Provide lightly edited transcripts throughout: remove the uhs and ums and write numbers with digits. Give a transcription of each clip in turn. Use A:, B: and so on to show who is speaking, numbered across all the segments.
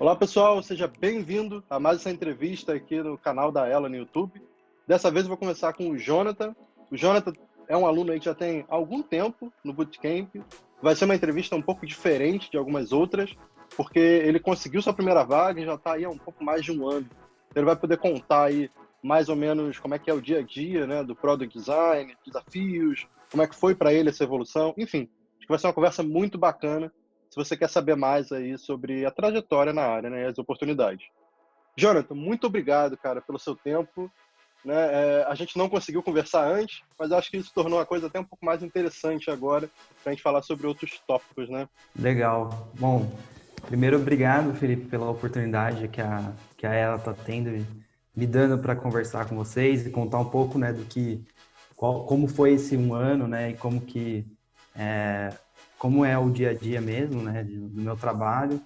A: Olá pessoal, seja bem-vindo a mais essa entrevista aqui no canal da Ela no YouTube. Dessa vez eu vou começar com o Jonathan. O Jonathan é um aluno aí que já tem algum tempo no Bootcamp. Vai ser uma entrevista um pouco diferente de algumas outras, porque ele conseguiu sua primeira vaga e já está aí há um pouco mais de um ano. Ele vai poder contar aí mais ou menos como é que é o dia a dia, né, do Product Design, desafios, como é que foi para ele essa evolução. Enfim, acho que vai ser uma conversa muito bacana se você quer saber mais aí sobre a trajetória na área, né, e as oportunidades. Jonathan, muito obrigado, cara, pelo seu tempo. Né? A gente não conseguiu conversar antes, mas acho que isso tornou a coisa até um pouco mais interessante agora para a gente falar sobre outros tópicos, né?
B: Legal. Bom, primeiro, obrigado, Felipe, pela oportunidade que a ela está tendo, me dando para conversar com vocês e contar um pouco, né, como foi esse um ano, né, e como é o dia a dia mesmo, né, do meu trabalho.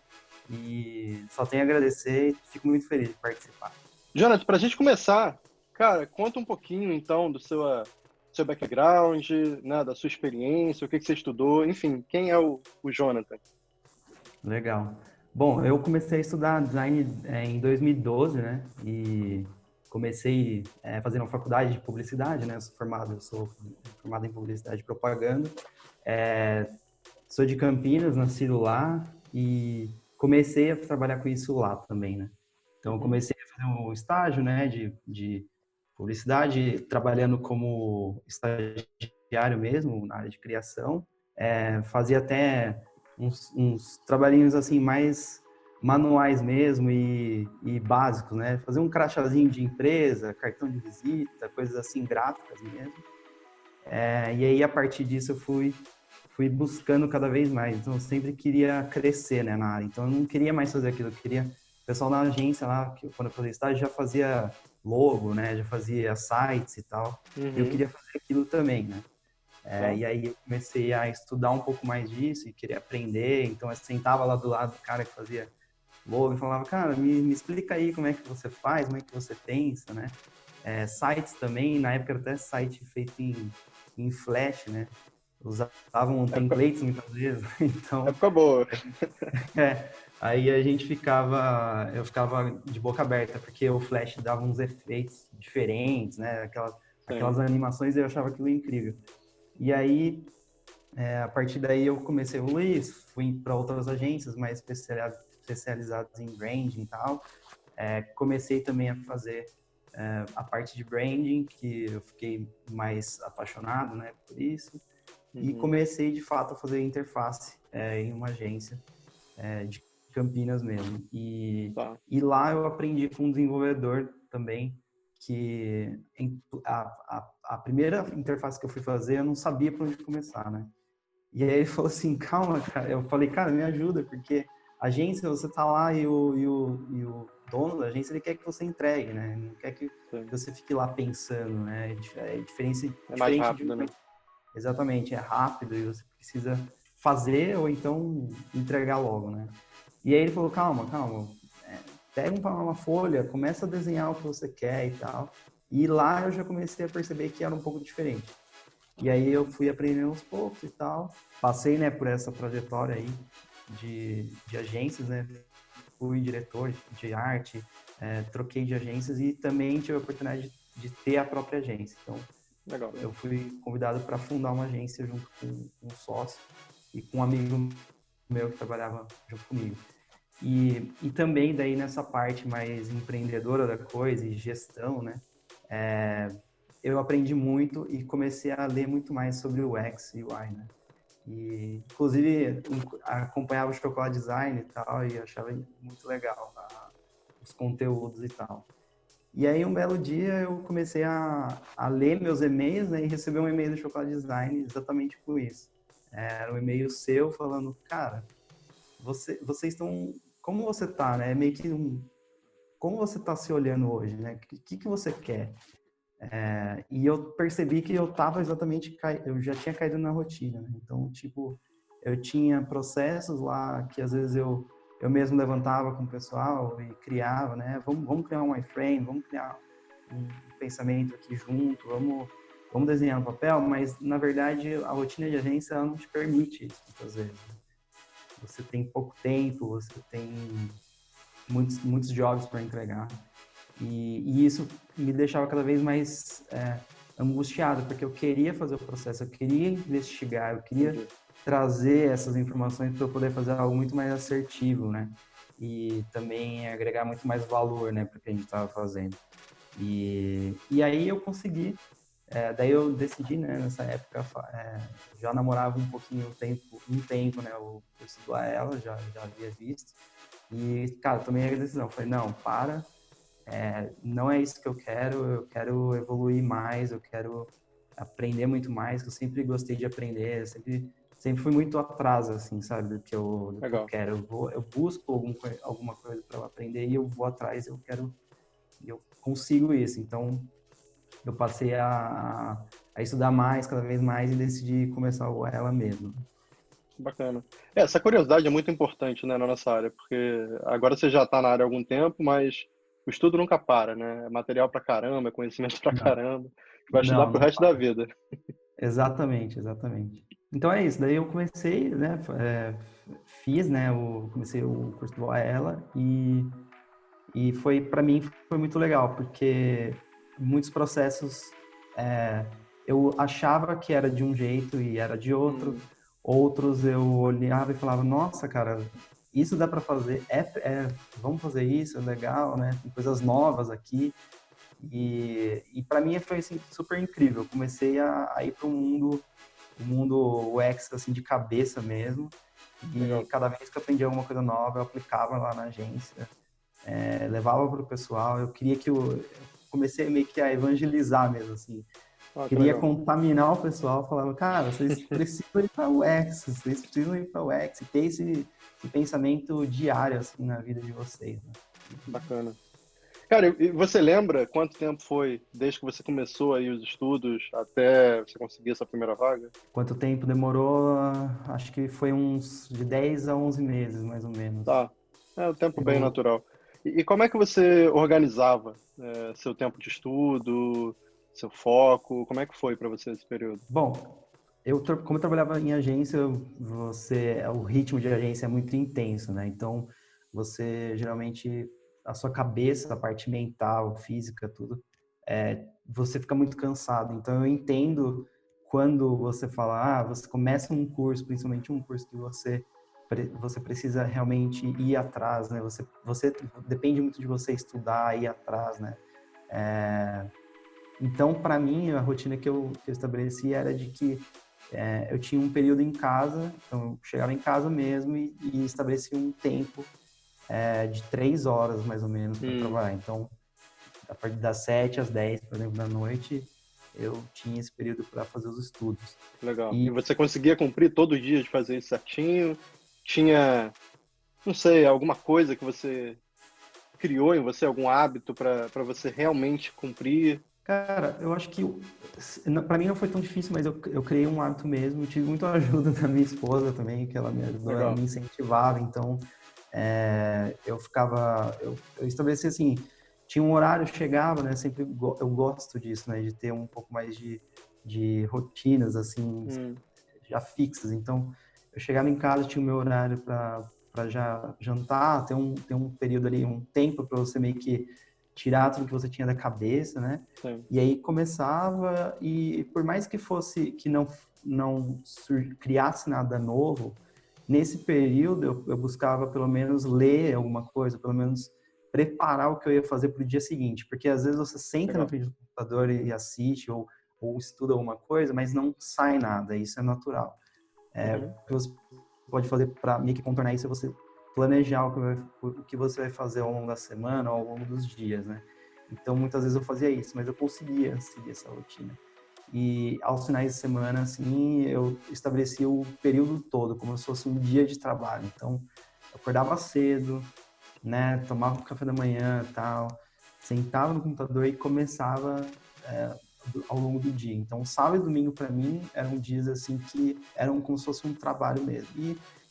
B: E só tenho a agradecer e fico muito feliz de participar.
A: Jonathan, para a gente começar, cara, conta um pouquinho então do seu background, né, da sua experiência, o que você estudou, enfim, quem é o Jonathan?
B: Legal. Bom, eu comecei a estudar design em 2012, né? E comecei fazendo uma faculdade de publicidade, né? Eu sou formado em publicidade e propaganda. É, Sou de Campinas, nascido lá e comecei a trabalhar com isso lá também, né? Então, eu
A: Uhum.
B: comecei a fazer um estágio, né, de publicidade, trabalhando como estagiário mesmo, na área de criação. Fazia até uns trabalhinhos assim mais manuais mesmo e básicos, né? Fazer um crachazinho de empresa, cartão de visita, coisas assim gráficas mesmo. E aí a partir disso eu fui buscando cada vez mais. Então eu sempre queria crescer, né, na área. Então eu não queria mais fazer aquilo, eu queria o pessoal na agência lá, que quando eu fazia estágio já fazia logo, né? Já fazia sites e tal. E eu
A: Uhum.
B: queria fazer aquilo também, né?
A: Tá.
B: E aí eu comecei a estudar um pouco mais disso e querer aprender. Então eu sentava lá do lado do cara que fazia logo e falava, cara, me explica aí como é que você faz, como é que você pensa, né? Sites também, na época era até site feito em Flash, né? Usavam
A: Época,
B: templates muitas vezes, então
A: época boa.
B: é, aí eu ficava de boca aberta, porque o Flash dava uns efeitos diferentes, né? Aquelas
A: Sim.
B: animações eu achava aquilo incrível. E aí a partir daí eu comecei a evoluir, fui para outras agências mais especializadas em branding e tal. Comecei também a fazer a parte de branding, que eu fiquei mais apaixonado, né, por isso. E
A: Uhum.
B: comecei de fato a fazer interface em uma agência de Campinas mesmo.
A: Tá.
B: E lá eu aprendi com um desenvolvedor também que a primeira interface que eu fui fazer eu não sabia por onde começar, né? E aí ele falou assim, calma, cara. Eu falei, cara, me ajuda, porque a agência, você tá lá e o dono da agência, ele quer que você entregue, né? Ele não quer que
A: Sim.
B: você fique lá pensando, né?
A: É mais
B: Diferente de
A: rápido, né?
B: Exatamente, é rápido e você precisa fazer ou então entregar logo, né? E aí ele falou, calma, calma, pega uma folha, começa a desenhar o que você quer e tal. E lá eu já comecei a perceber que era um pouco diferente. E aí eu fui aprendendo aos poucos e tal. Passei, né, por essa trajetória aí de agências, né? Fui diretor de arte, troquei de agências e também tive a oportunidade de ter a própria agência. Então,
A: Legal.
B: eu fui convidado para fundar uma agência junto com um sócio e com um amigo meu que trabalhava junto comigo. E também daí nessa parte mais empreendedora da coisa e gestão, né? Eu aprendi muito e comecei a ler muito mais sobre o UX e UI, né? E, inclusive, acompanhava o Chocolate Design e tal, e achava muito legal os conteúdos e tal. E aí, um belo dia, eu comecei a ler meus e-mails, né, e receber um e-mail do Chocolate Design exatamente por isso. Era um e-mail seu falando, cara, vocês estão... Como você tá, né? Meio que como você tá se olhando hoje, né? O que você quer? E eu percebi que eu tava exatamente... Eu já tinha caído na rotina, né? Então, tipo, eu tinha processos lá que às vezes eu mesmo levantava com o pessoal e criava, né? Vamos criar um iframe, vamos criar um pensamento aqui junto, vamos desenhar no papel, mas na verdade a rotina de agência ela não te permite isso muitas vezes, né? Você tem pouco tempo, você tem muitos jobs para entregar. E isso me deixava cada vez mais angustiado, porque eu queria fazer o processo, eu queria investigar, eu queria trazer essas informações para eu poder fazer algo muito mais assertivo, né? E também agregar muito mais valor, né, para o que a gente estava fazendo. E aí eu consegui, daí eu decidi, né, nessa época, já namorava um pouquinho, um tempo, né, o curso do AELA, já havia visto. E, cara, tomei a decisão, falei, não, não é isso que eu quero evoluir mais, eu quero aprender muito mais, que eu sempre gostei de aprender, sempre fui muito atrás, assim, sabe, do que eu quero. Eu busco alguma coisa para eu aprender e eu vou atrás, eu consigo isso. Então, eu passei a estudar mais, cada vez mais, e decidi começar ela mesmo.
A: Bacana. Essa curiosidade é muito importante, né, na nossa área, porque agora você já está na área há algum tempo, mas o estudo nunca para, né? É material pra caramba, é conhecimento pra caramba, que vai estudar pro
B: Não
A: resto da vida.
B: Exatamente. Então é isso, daí eu comecei, né, fiz, né, comecei o curso do AELA e foi, para mim, foi muito legal, porque muitos processos eu achava que era de um jeito e era de outro, outros eu olhava e falava, nossa, cara, isso dá para fazer, vamos fazer isso, é legal, né, tem coisas novas aqui. E para mim foi assim, super incrível. Eu comecei a ir para o mundo UX assim, de cabeça mesmo. E
A: Legal.
B: cada vez que eu aprendia alguma coisa nova, eu aplicava lá na agência, levava para o pessoal. Eu queria eu comecei meio que a evangelizar mesmo, assim.
A: Ah, que
B: Queria
A: legal.
B: contaminar o pessoal, falava, cara, vocês precisam ir para o UX, vocês precisam ir para o UX, e ter esse pensamento diário assim na vida de vocês, né?
A: Bacana. Cara, e você lembra quanto tempo foi desde que você começou aí os estudos até você conseguir essa primeira vaga?
B: Quanto tempo demorou? Acho que foi uns de 10 a 11 meses, mais ou menos.
A: Tá. É um tempo bem
B: Eu,
A: natural. E como é que você organizava seu tempo de estudo, seu foco? Como é que foi para você esse período?
B: bom, como eu trabalhava em agência, o ritmo de agência é muito intenso, né? Então, você geralmente, a sua cabeça, a parte mental, física, tudo, você fica muito cansado. Então, eu entendo quando você fala, você começa um curso, principalmente um curso que você precisa realmente ir atrás, né? Você depende muito de você estudar, ir atrás, né? Então, para mim, a rotina que eu estabeleci era de que eu tinha um período em casa, então eu chegava em casa mesmo e estabelecia um tempo de 3 horas, mais ou menos, para trabalhar. Então, a partir das 7 às 10, por exemplo, da noite, eu tinha esse período para fazer os estudos.
A: Legal. E
B: E,
A: você conseguia cumprir todo dia de fazer isso certinho? Tinha, não sei, alguma coisa que você criou em você, algum hábito para você realmente cumprir?
B: cara, eu acho que para mim não foi tão difícil, mas eu criei um hábito mesmo. Eu tive muita ajuda da minha esposa também, que ela me ajudou, ela
A: Legal.
B: me incentivava. Então, eu estabeleci assim, tinha um horário, chegava, né? Sempre eu gosto disso, né? De ter um pouco mais de rotinas, assim, já fixas. Então, eu chegava em casa, tinha o meu horário para já jantar, ter um período ali, um tempo para você meio que tirar tudo que você tinha da cabeça, né?
A: Sim.
B: E aí começava e por mais que fosse que não criasse nada novo, nesse período eu buscava pelo menos ler alguma coisa, pelo menos preparar o que eu ia fazer para o dia seguinte, porque às vezes você senta na
A: Legal.
B: frente do computador e assiste ou estuda alguma coisa, mas não sai nada, isso é natural. O que você pode fazer para meio que contornar isso é você planejar o que você vai fazer ao longo da semana ou ao longo dos dias, né? Então, muitas vezes eu fazia isso, mas eu conseguia seguir essa rotina. E aos finais de semana, assim, eu estabelecia o período todo, como se fosse um dia de trabalho. Então, eu acordava cedo, né? Tomava o café da manhã e tal, sentava no computador e começava ao longo do dia. Então, sábado e domingo, para mim, eram dias, assim, que eram como se fosse um trabalho mesmo.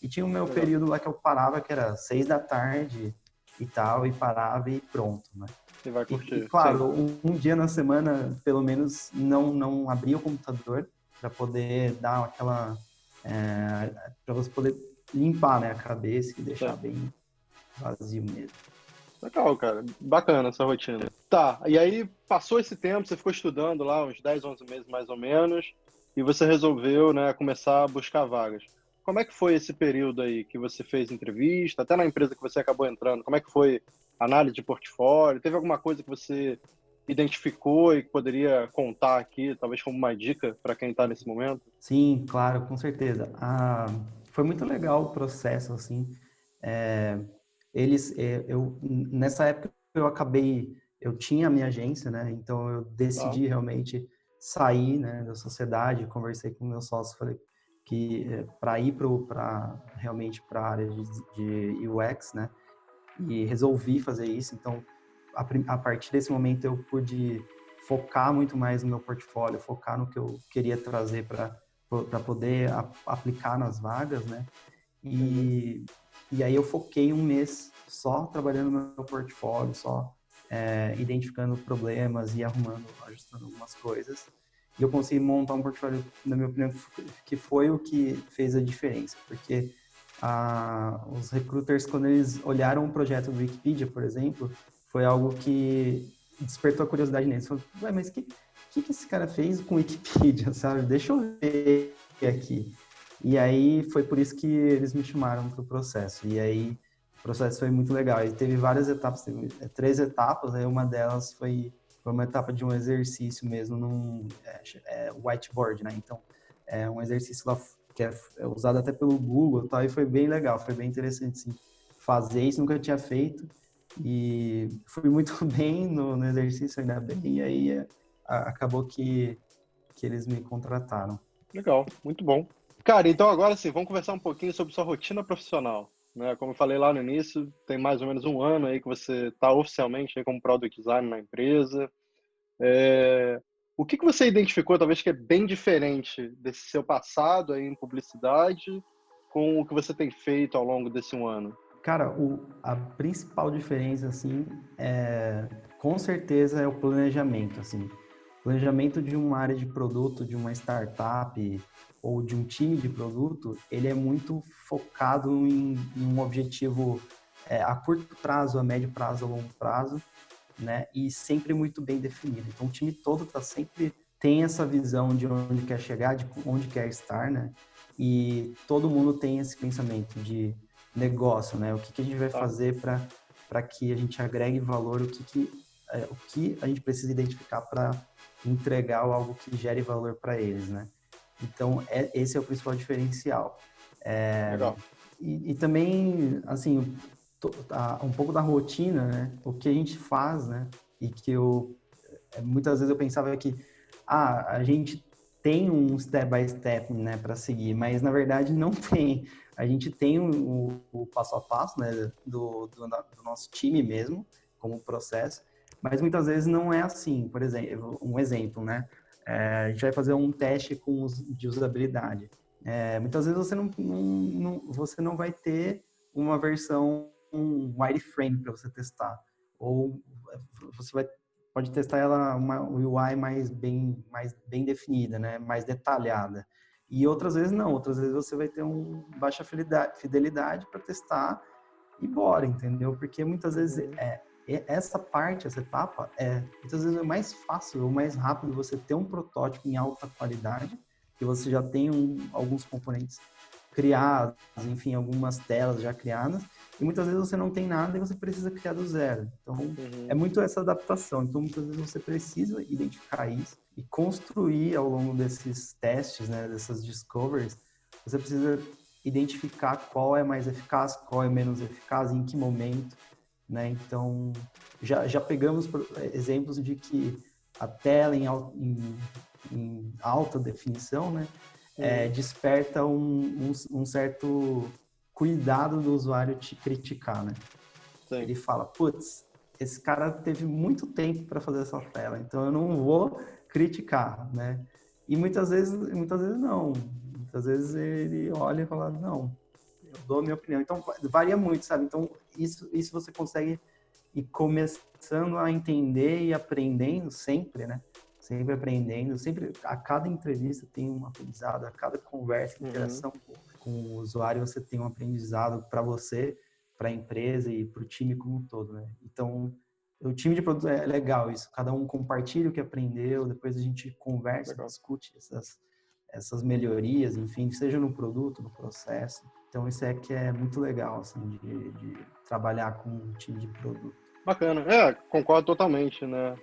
B: E tinha o meu
A: Legal.
B: período lá que eu parava, que era 6 da tarde e tal, e parava e pronto, né?
A: E vai
B: E
A: curtir.
B: claro,
A: Sim.
B: um dia na semana, pelo menos, não abria o computador para poder dar aquela... para você poder limpar, né, a cabeça e deixar
A: Sim.
B: bem vazio mesmo.
A: Legal, cara. Bacana essa rotina. Tá, e aí passou esse tempo, você ficou estudando lá uns 10, 11 meses mais ou menos, e você resolveu, né, começar a buscar vagas. Como é que foi esse período aí que você fez entrevista, até na empresa que você acabou entrando? Como é que foi a análise de portfólio? Teve alguma coisa que você identificou e que poderia contar aqui, talvez como uma dica para quem está nesse momento?
B: Sim, claro, com certeza. Foi muito legal o processo, assim. É, nessa época eu tinha a minha agência, né? Então eu
A: Tá,
B: decidi realmente sair, né, da sociedade. Conversei com o meu sócio, falei que para ir para realmente para a área de UX, né? E resolvi fazer isso. Então, a partir desse momento eu pude focar muito mais no meu portfólio, focar no que eu queria trazer para poder aplicar nas vagas, né?
A: entendi.
B: E aí eu foquei um mês só trabalhando no meu portfólio, só identificando problemas e arrumando, ajustando algumas coisas. E eu consegui montar um portfólio, na minha opinião, que foi o que fez a diferença, porque os recruiters, quando eles olharam o projeto do Wikipedia, por exemplo, foi algo que despertou a curiosidade neles. Falaram, ué, mas que esse cara fez com o Wikipedia, sabe? Deixa eu ver aqui. E aí foi por isso que eles me chamaram para o processo. E aí o processo foi muito legal. Ele teve várias etapas, teve 3 etapas, aí uma delas foi uma etapa de um exercício mesmo num whiteboard, né? Então, é um exercício lá que é usado até pelo Google e tal, e foi bem legal, foi bem interessante, sim, fazer isso, nunca tinha feito, e fui muito bem no exercício, ainda bem, e aí acabou que eles me contrataram.
A: Legal, muito bom. Cara, então agora sim, vamos conversar um pouquinho sobre sua rotina profissional, né? Como eu falei lá no início, tem mais ou menos um ano aí que você está oficialmente aí como Product Designer na empresa. O que que você identificou, talvez, que é bem diferente desse seu passado aí em publicidade com o que você tem feito ao longo desse um ano?
B: Cara, a principal diferença, assim, com certeza é o planejamento, assim. Planejamento de uma área de produto, de uma startup ou de um time de produto, ele é muito focado em um objetivo a curto prazo, a médio prazo, a longo prazo, né? E sempre muito bem definido. Então, o time todo tem essa visão de onde quer chegar, de onde quer estar, né? E todo mundo tem esse pensamento de negócio, né? O que a gente vai
A: Tá?
B: fazer para que a gente agregue valor, o que a gente precisa identificar para entregar algo que gere valor para eles, né? Então, esse é o principal diferencial. É,
A: Legal.
B: e também, assim, um pouco da rotina, né? O que a gente faz, né? E que muitas vezes eu pensava que a gente tem um step by step, né, para seguir, mas na verdade não tem. A gente tem o passo a passo, né, do nosso time mesmo, como processo, mas muitas vezes não é assim. Por exemplo, um exemplo, né? A gente vai fazer um teste de usabilidade. Muitas vezes você não vai ter uma versão um wireframe para você testar, ou você pode testar ela uma UI mais bem definida, né, mais detalhada. E outras vezes não, outras vezes você vai ter baixa fidelidade para testar e bora, entendeu? Porque muitas vezes
A: Uhum.
B: essa etapa muitas vezes é mais fácil ou mais rápido você ter um protótipo em alta qualidade, que você já tem alguns componentes criados, enfim, algumas telas já criadas, e muitas vezes você não tem nada e você precisa criar do zero. Então, é
A: Uhum.
B: muito essa adaptação. Então, muitas vezes você precisa identificar isso e construir ao longo desses testes, né, dessas discoveries, você precisa identificar qual é mais eficaz, qual é menos eficaz, em que momento, né? Então, já pegamos exemplos de que a tela em alta definição, né,
A: Uhum.
B: desperta um certo cuidado do usuário te criticar, né?
A: Sim.
B: Ele fala, putz, esse cara teve muito tempo para fazer essa tela, então eu não vou criticar, né? E muitas vezes não. Muitas vezes ele olha e fala, não, eu dou a minha opinião. Então varia muito, sabe? Então isso você consegue ir começando a entender e aprendendo sempre, né? Sempre aprendendo, sempre a cada entrevista tem um aprendizado, a cada conversa,
A: Uhum.
B: interação com o usuário você tem um aprendizado para você, para a empresa e para o time como um todo, né? Então, o time de produto é legal isso. Cada um compartilha o que aprendeu, depois a gente conversa,
A: Legal.
B: discute essas melhorias, enfim, seja no produto, no processo. Então, isso é que é muito legal, assim, de trabalhar com um time de produto.
A: Bacana. Concordo totalmente, né?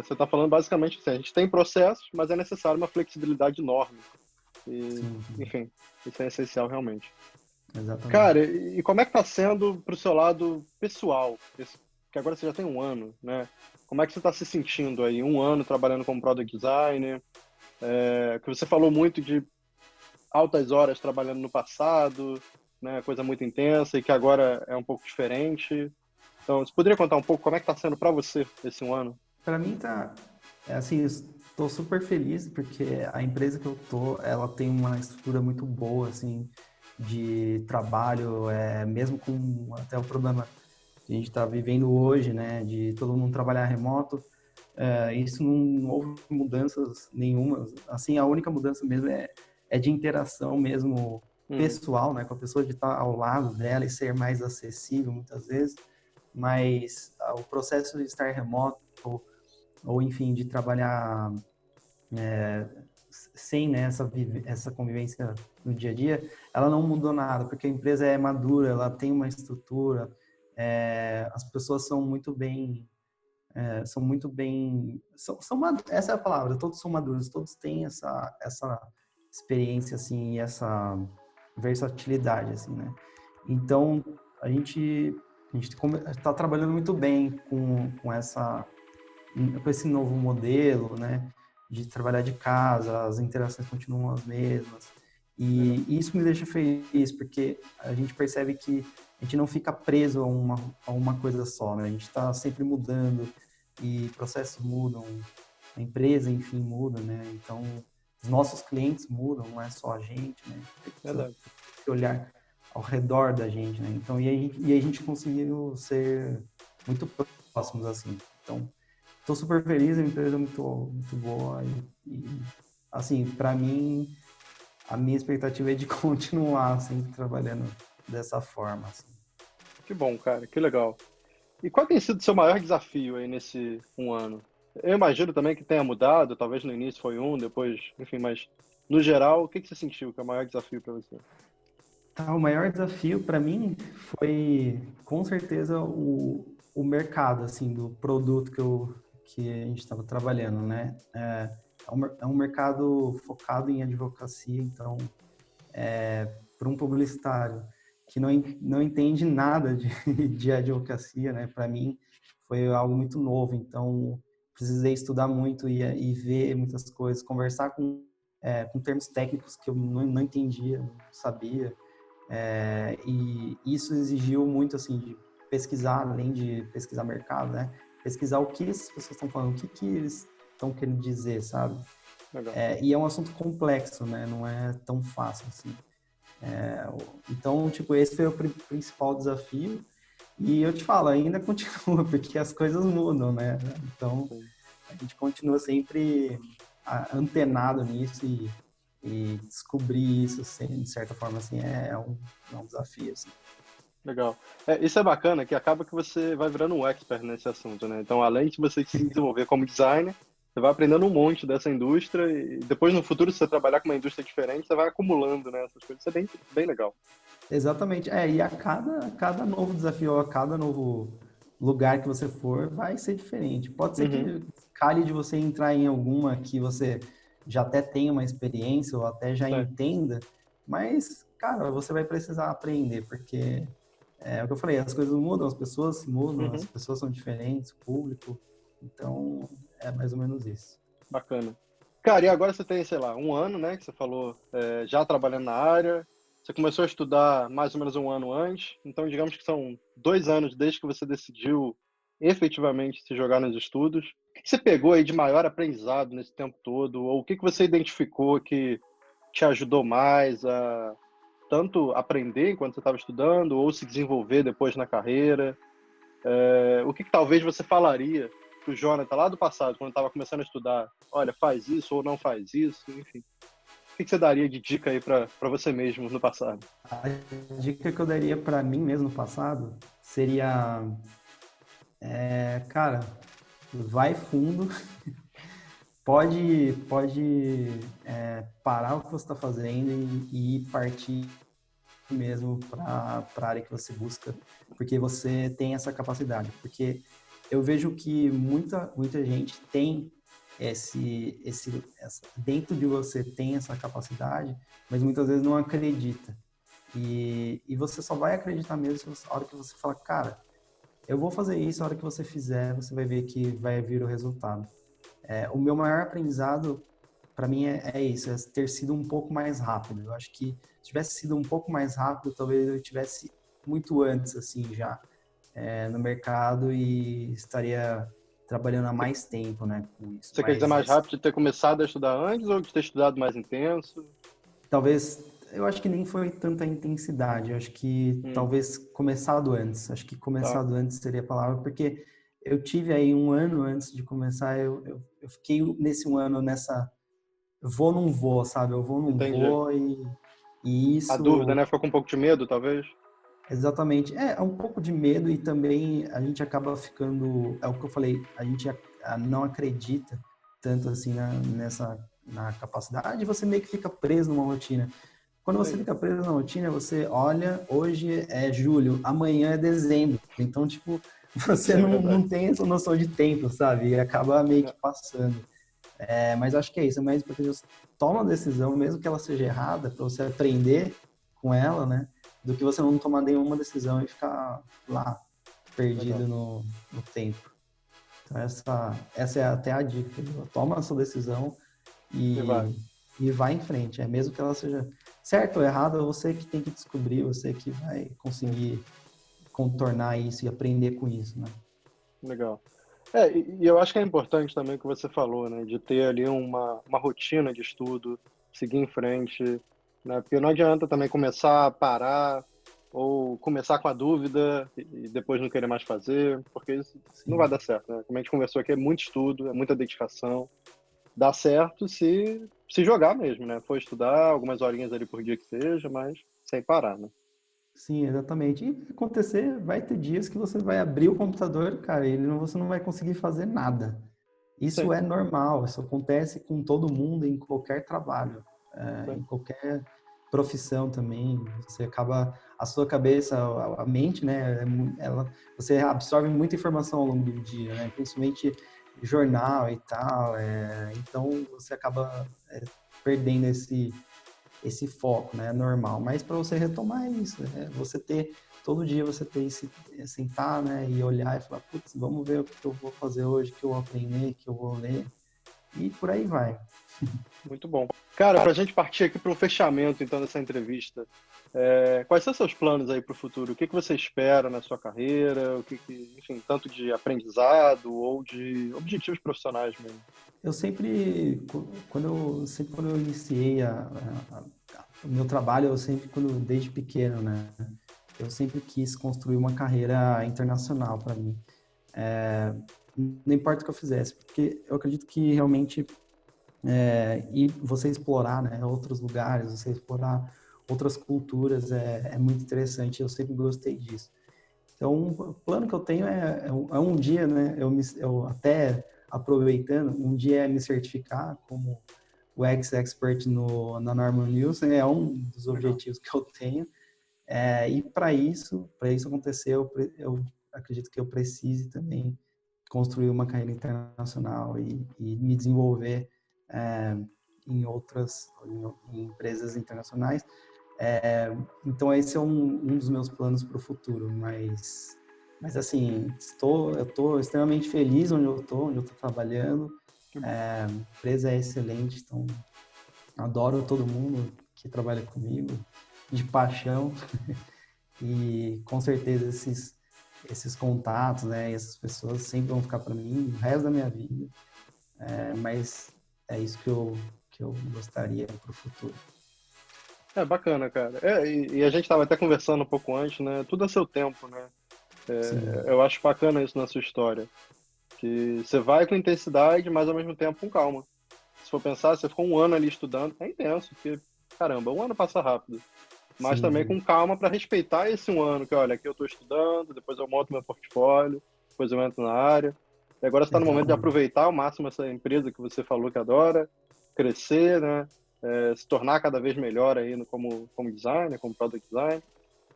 A: Você está falando basicamente assim, a gente tem processos, mas é necessário uma flexibilidade enorme. E,
B: Sim,
A: enfim, isso é essencial realmente.
B: exatamente.
A: Cara, e como é que está sendo pro seu lado pessoal? Que agora você já tem um ano, né? Como é que você está se sentindo aí? Um ano trabalhando como Product Designer, que você falou muito de altas horas trabalhando no passado, né? Coisa muito intensa e que agora é um pouco diferente. Então, você poderia contar um pouco como é que está sendo para você esse um ano?
B: Para mim assim, estou super feliz porque a empresa que eu tô, ela tem uma estrutura muito boa, assim, de trabalho, mesmo com até o problema que a gente está vivendo hoje, né, de todo mundo trabalhar remoto, isso não houve mudanças nenhumas. Assim, a única mudança mesmo é de interação mesmo pessoal, né, com a pessoa, de estar ao lado dela e ser mais acessível muitas vezes, mas o processo de estar remoto ou enfim, de trabalhar sem, né, essa convivência no dia a dia, ela não mudou nada, porque a empresa é madura, ela tem uma estrutura, as pessoas são muito bem, essa é a palavra, todos são maduros, todos têm essa experiência, assim, e essa versatilidade, assim, né? Então, a gente está trabalhando muito bem com esse novo modelo, né, de trabalhar de casa, as interações continuam as mesmas.
A: Legal.
B: E isso me deixa feliz, porque a gente percebe que a gente não fica preso a uma coisa só, né? A gente está sempre mudando e processos mudam, a empresa, enfim, muda, né? Então, os nossos clientes mudam, não é só a gente, né? A gente precisa
A: Verdade.
B: olhar ao redor da gente, né? Então, e a gente conseguiu ser muito próximos, assim. Então, estou super feliz, a empresa é muito boa assim, para mim, a minha expectativa é de continuar sempre trabalhando dessa forma, assim.
A: Que bom, cara, que legal. E qual tem sido o seu maior desafio aí nesse um ano? Eu imagino também que tenha mudado, talvez no início foi um, depois, enfim, mas no geral, o que você sentiu que é o maior desafio para você?
B: Tá, o maior desafio para mim foi, com certeza, o mercado, assim, do produto que a gente estava trabalhando, né? É um mercado focado em advocacia, então, para um publicitário que não entende nada de advocacia, né? Para mim foi algo muito novo, então precisei estudar muito e ver muitas coisas, conversar com termos técnicos que eu não entendia, não sabia, e isso exigiu muito, assim, de pesquisar, além de pesquisar mercado, né? Pesquisar o que essas pessoas estão falando, o que eles estão querendo dizer, sabe?
A: Legal.
B: E é um assunto complexo, né? Não é tão fácil assim. Então, tipo, esse foi o principal desafio. E eu te falo, ainda continua, porque as coisas mudam, né? Então,
A: Sim.
B: a gente continua sempre antenado nisso e descobrir isso, assim, de certa forma, assim, é um desafio, assim.
A: Legal. Isso é bacana, que acaba que você vai virando um expert nesse assunto, né? Então, além de você se desenvolver como designer, você vai aprendendo um monte dessa indústria e depois, no futuro, se você trabalhar com uma indústria diferente, você vai acumulando, né, essas coisas. Isso é bem, bem legal.
B: Exatamente. E cada novo desafio, a cada novo lugar que você for, vai ser diferente. Pode ser
A: Uhum.
B: que calhe de você entrar em alguma que você já até tenha uma experiência ou até já
A: Certo.
B: entenda, mas, cara, você vai precisar aprender, porque é o que eu falei, as coisas mudam, as
A: Uhum.
B: pessoas são diferentes, o público, então é mais ou menos isso.
A: Bacana. Cara, e agora você tem, sei lá, um ano, né, que você falou, já trabalhando na área, você começou a estudar mais ou menos um ano antes, então digamos que são 2 anos desde que você decidiu efetivamente se jogar nos estudos. O que você pegou aí de maior aprendizado nesse tempo todo? Ou o que você identificou que te ajudou mais a tanto aprender enquanto você estava estudando, ou se desenvolver depois na carreira? O que talvez você falaria para o Jonathan lá do passado, quando estava começando a estudar? Olha, faz isso ou não faz isso, enfim. O que você daria de dica aí para você mesmo no passado?
B: A dica que eu daria para mim mesmo no passado seria Cara, vai fundo, pode parar o que você está fazendo e partir mesmo para a área que você busca, porque você tem essa capacidade. Porque eu vejo que muita gente tem dentro de você tem essa capacidade, mas muitas vezes não acredita. E você só vai acreditar mesmo a hora que você fala, cara, eu vou fazer isso, a hora que você fizer, você vai ver que vai vir o resultado. O meu maior aprendizado, para mim, é isso, é ter sido um pouco mais rápido. Eu acho que se tivesse sido um pouco mais rápido, talvez eu tivesse muito antes, assim, já no mercado e estaria trabalhando há mais tempo, né, com isso.
A: Você quer dizer
B: Mas
A: mais rápido de ter começado a estudar antes ou de ter estudado mais intenso?
B: talvez, eu acho que nem foi tanta intensidade, eu acho que talvez começado antes, acho que
A: Tá,
B: começado antes seria a palavra, porque eu tive aí um ano antes de começar, eu fiquei nesse um ano nessa vou, não vou, sabe? Eu vou, não
A: entendi.
B: vou e
A: A dúvida,
B: isso,
A: né? Ficou com um pouco de medo, talvez?
B: exatamente, é um pouco de medo e também a gente acaba ficando, é o que eu falei, a gente não acredita tanto assim na capacidade e você meio que fica preso numa rotina. Quando você
A: Entendi.
B: fica preso na rotina, você olha, hoje é julho, amanhã é dezembro. Então, tipo,
A: Isso
B: você
A: é
B: não
A: verdade.
B: tem essa noção de tempo, sabe? E acaba meio que
A: É,
B: passando. Mas acho que é isso, é mais porque você toma a decisão, mesmo que ela seja errada, para você aprender com ela, né? Do que você não tomar nenhuma decisão e ficar lá,
A: legal.
B: perdido no tempo. Então, essa é até a dica. Toma a sua decisão
A: E vai.
B: e, e vai em frente. É mesmo que ela seja certo ou errado, é você que tem que descobrir, você que vai
A: Sim,
B: conseguir contornar isso e aprender com isso, né?
A: legal. E eu acho que é importante também o que você falou, né? De ter ali uma rotina de estudo, seguir em frente, né? Porque não adianta também começar a parar ou começar com a dúvida e depois não querer mais fazer, porque isso não vai
B: Sim.
A: dar certo, né? Como a gente conversou aqui, é muito estudo, é muita dedicação. Dá certo se jogar mesmo, né? For estudar algumas horinhas ali por dia que seja, mas sem parar, né?
B: Sim, exatamente. E vai acontecer, vai ter dias que você vai abrir o computador, cara, e você não vai conseguir fazer nada. Isso
A: Sim,
B: é normal, isso acontece com todo mundo em qualquer trabalho,
A: sim,
B: em qualquer profissão também. Você acaba, a sua cabeça, a mente, né, você absorve muita informação ao longo do dia, né, principalmente jornal e tal, então você acaba perdendo esse foco, né? É normal. Mas para você retomar isso, você ter todo dia você ter esse sentar, né, e olhar e falar, putz, vamos ver o que eu vou fazer hoje, o que eu vou aprender, o que eu vou ler e por aí vai.
A: muito bom. Cara, para a gente partir aqui para um fechamento, então, dessa entrevista, quais são seus planos aí para o futuro? O que que você espera na sua carreira? Enfim, tanto de aprendizado ou de objetivos profissionais mesmo?
B: Eu quando eu iniciei o meu trabalho, eu sempre, desde pequeno, né, eu sempre quis construir uma carreira internacional para mim. Não importa o que eu fizesse, porque eu acredito que realmente e você explorar, né, outros lugares, você explorar outras culturas é muito interessante. Eu sempre gostei disso. Então, o plano que eu tenho é um dia, né, eu até aproveitando, um dia é me certificar como o X-Expert na Norman Nielsen, é um dos
A: Legal.
B: objetivos que eu tenho. E para isso acontecer, eu acredito que eu precise também construir uma carreira internacional e me desenvolver é, em empresas internacionais. Então esse é um dos meus planos para o futuro, mas assim, eu estou extremamente feliz onde eu estou trabalhando.
A: Que bom.
B: A empresa é excelente, então adoro todo mundo que trabalha comigo, de paixão. E com certeza esses contatos, né, e essas pessoas sempre vão ficar para mim o resto da minha vida. Mas é isso que eu gostaria para o futuro.
A: É bacana, cara. E a gente estava até conversando um pouco antes, né? Tudo a seu tempo, né?
B: Sim,
A: Eu acho bacana isso na sua história, que você vai com intensidade, mas ao mesmo tempo com calma. Se for pensar, você ficou um ano ali estudando, é intenso, porque, caramba, um ano passa rápido. Mas
B: sim,
A: também
B: sim.
A: com calma para respeitar esse um ano, que olha, aqui eu estou estudando, depois eu monto meu portfólio. depois eu entro na área. E agora você está no momento de
B: Exatamente.
A: aproveitar ao máximo essa empresa que você falou que adora, crescer, né? Se tornar cada vez melhor aí como designer, como product designer.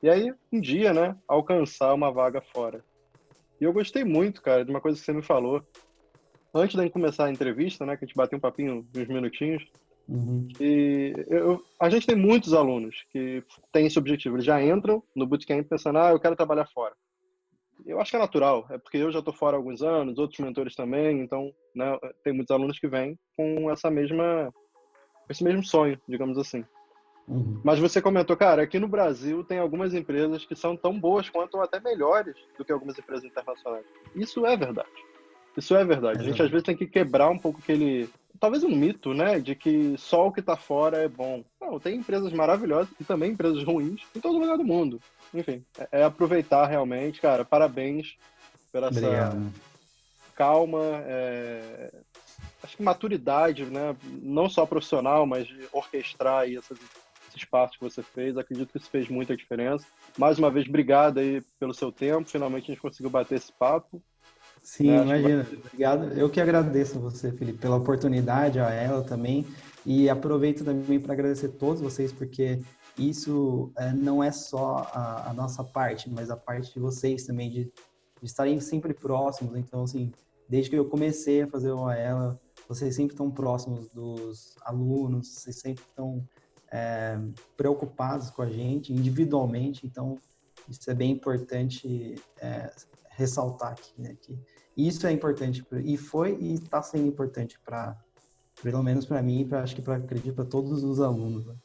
A: E aí, um dia, né, alcançar uma vaga fora. E eu gostei muito, cara, de uma coisa que você me falou. Antes de começar a entrevista, né, que a gente bateu um papinho de uns minutinhos,
B: Uhum.
A: e a gente tem muitos alunos que têm esse objetivo. Eles já entram no bootcamp pensando, eu quero trabalhar fora. Eu acho que é natural, é porque eu já estou fora há alguns anos, outros mentores também, então, né, tem muitos alunos que vêm com esse mesmo sonho, digamos assim.
B: Uhum.
A: Mas você comentou, cara, aqui no Brasil tem algumas empresas que são tão boas quanto ou até melhores do que algumas empresas internacionais. Isso é verdade. Isso é verdade. A gente às
B: Exato.
A: vezes tem que quebrar um pouco talvez um mito, né, de que só o que está fora é bom. Não, tem empresas maravilhosas e também empresas ruins em todo lugar do mundo. Enfim, é aproveitar realmente, cara. Parabéns por essa
B: Obrigado.
A: calma, acho que maturidade, né, não só profissional, mas de orquestrar aí esses passos que você fez. Acredito que isso fez muita diferença. Mais uma vez, obrigado aí pelo seu tempo. Finalmente a gente conseguiu bater esse papo, né?
B: Sim,
A: Acho que vai...
B: imagina. Obrigado. Eu que agradeço você, Felipe, pela oportunidade, a ela também. E aproveito também para agradecer a todos vocês, porque isso não é só a nossa parte, mas a parte de vocês também, de estarem sempre próximos. Então, assim, desde que eu comecei a fazer o AELA, vocês sempre estão próximos dos alunos, vocês sempre estão preocupados com a gente individualmente. Então, isso é bem importante ressaltar aqui, né? Que isso é importante e foi e está sendo importante para, pelo menos para mim, acho que acredito para todos os alunos. Né?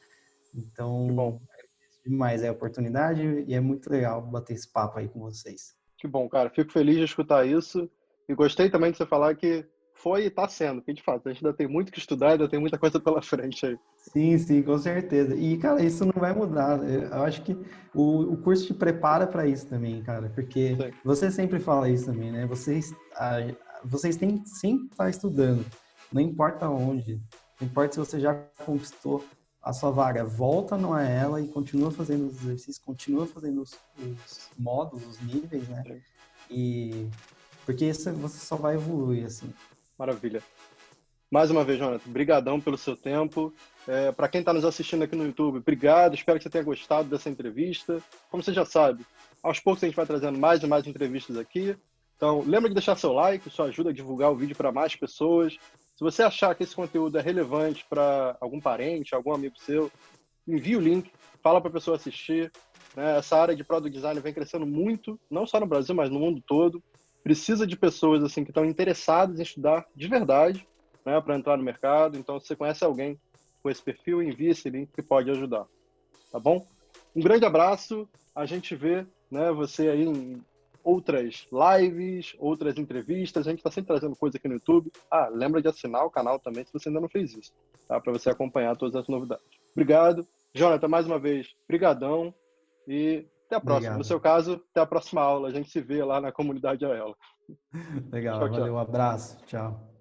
A: Que bom.
B: Então, agradeço demais a oportunidade e é muito legal bater esse papo aí com vocês.
A: Que bom, cara. Fico feliz de escutar isso. E gostei também de você falar que foi e está sendo, porque de fato a gente ainda tem muito que estudar, ainda tem muita coisa pela frente aí.
B: Sim, sim, com certeza. E, cara, isso não vai mudar. Eu acho que o curso te prepara para isso também, cara, porque
A: Sim,
B: você sempre fala isso também, né? Vocês têm que sempre estar estudando, não importa onde, não importa se você já conquistou a sua vaga, volta não é ela e continua fazendo os exercícios, continua fazendo os módulos, os níveis, né?
A: sim.
B: E porque isso você só vai evoluir, assim.
A: Maravilha. Mais uma vez, Jonathan, brigadão pelo seu tempo. Para quem está nos assistindo aqui no YouTube, obrigado. Espero que você tenha gostado dessa entrevista. Como você já sabe, aos poucos a gente vai trazendo mais e mais entrevistas aqui. Então, lembra de deixar seu like, isso ajuda a divulgar o vídeo para mais pessoas. Se você achar que esse conteúdo é relevante para algum parente, algum amigo seu, envie o link, fala para a pessoa assistir. Né? Essa área de Product Design vem crescendo muito, não só no Brasil, mas no mundo todo. Precisa de pessoas assim que estão interessadas em estudar de verdade, né, para entrar no mercado. Então, se você conhece alguém com esse perfil, envie esse link que pode ajudar. Tá bom? Um grande abraço. A gente vê, né, você aí em outras lives, outras entrevistas. A gente está sempre trazendo coisa aqui no YouTube. Lembra de assinar o canal também, se você ainda não fez isso, tá? Para você acompanhar todas as novidades. Obrigado. Jonathan, mais uma vez, brigadão e até a próxima. No
B: Obrigado.
A: seu caso, até a próxima aula. A gente se vê lá na comunidade AELA.
B: Legal,
A: Tchau,
B: valeu,
A: tchau.
B: um abraço, tchau.